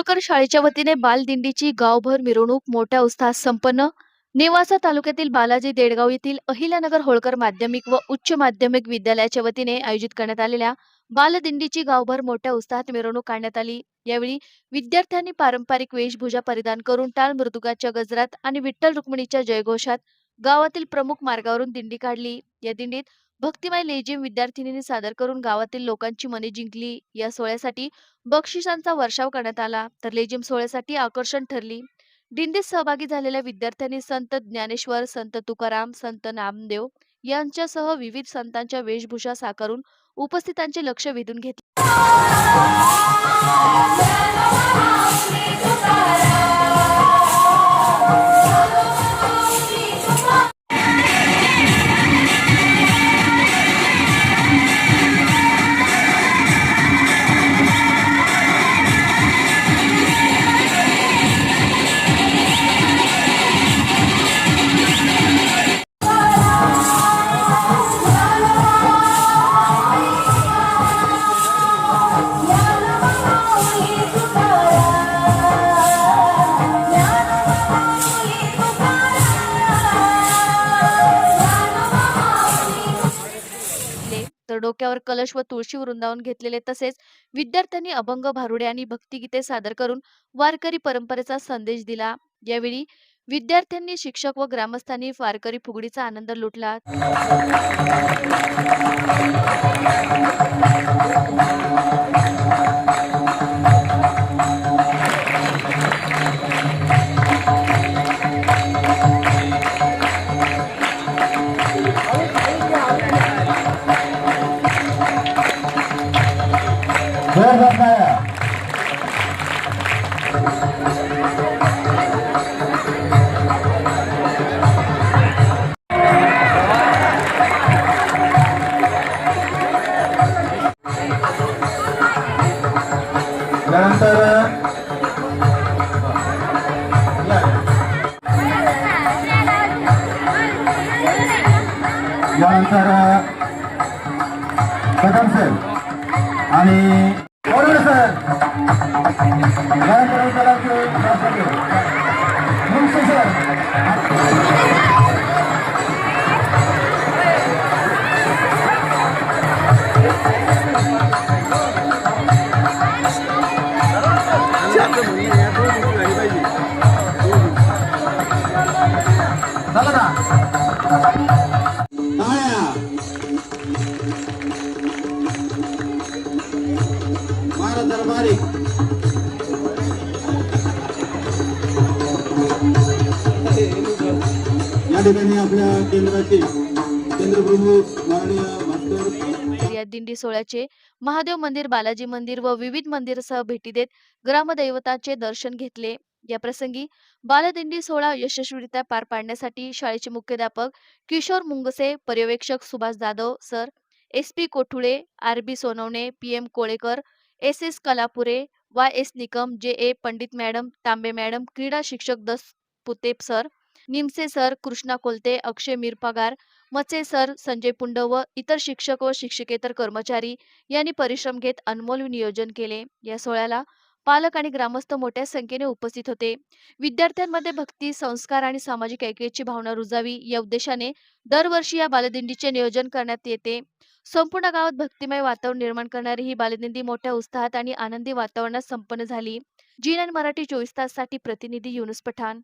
होळकर शाळेच्या वतीने बालदिंडीची गावभर मिरवणूक मोठ्या उत्साहात संपन्न. नेवासा तालुक्यातील बालाजी देडगाव येथील अहिल्यानगर होळकर माध्यमिक व उच्च माध्यमिक विद्यालयाच्या वतीने आयोजित करण्यात आलेल्या बालदिंडीची गावभर मोठ्या उत्साहात मिरवणूक काढण्यात आली. यावेळी विद्यार्थ्यांनी पारंपरिक वेशभूषा परिधान करून टाळ मृदुंगाच्या गजरात आणि विठ्ठल रुक्मिणीच्या जयघोषात गावातील प्रमुख मार्गावरून दिंडी काढली. या दिंडीत भक्तिमय लेझिम विद्यार्थिनींनी सादर करून गावातील लोकांची मने जिंकली. या सोहळ्यासाठी बक्षिसांचा वर्षाव करण्यात आला, तर लेझिम सोहळ्यासाठी आकर्षण ठरली. दिंडीत सहभागी झालेल्या विद्यार्थ्यांनी संत ज्ञानेश्वर, संत तुकाराम, संत नामदेव यांच्यासह विविध संतांच्या वेशभूषा साकारून उपस्थितांचे लक्ष वेधून घेतले. तर डोक्यावर कलश व तुळशी वृंदावन घेतलेले, तसेच विद्यार्थ्यांनी अभंग, भारुडे आणि भक्तिगीते सादर करून वारकरी परंपरेचा संदेश दिला. यावेळी विद्यार्थ्यांनी, शिक्षक व ग्रामस्थांनी वारकरी फुगडीचा आनंद लुटला. यानंतर कदम सर आणि बोलवलं सर यानंतर मुंशी सर झालं ना. दरबारी या ठिकाणी आपल्या केंद्राचे केंद्रप्रमुख माननीय मास्टर या दिंडी सोहळ्याचे महादेव मंदिर, बालाजी मंदिर व विविध मंदिरासह भेटी देत ग्रामदैवताचे दर्शन घेतले. या प्रसंगी बालदिंडी सोहळा यशस्वीरित्या पार पाडण्यासाठी शाळेचे मुख्याध्यापक किशोर मुंगसे, पर्यवेक्षक Subhash Jadhav sir, SP Kothule, RB Sonawane, PM Kolekar, SS Kalapure, YS Nikam, JA Pandit madam, Tambe madam, क्रीडा शिक्षक Daspute sir, Nimse sir, Krishna Kolte, Akshay Mirpagar, Mache sir, Sanjay Pund व इतर शिक्षक व शिक्षकेतर कर्मचारी यांनी परिश्रम घेत अनमोल नियोजन केले. या सोहळ्याला पालक आणि ग्रामस्थ मोठ्या संख्येने उपस्थित होते. विद्यार्थ्यांमध्ये भक्ती, संस्कार आणि सामाजिक ऐक्याची भावना रुजावी या उद्देशाने दरवर्षी या बालदिंडीचे नियोजन करण्यात येते. संपूर्ण गावात भक्तिमय वातावरण निर्माण करणारी ही बालदिंडी मोठ्या उत्साहात आणि आनंदी वातावरणात संपन्न झाली. जी9 मराठी 24 तास साठी प्रतिनिधी युनुस पठाण.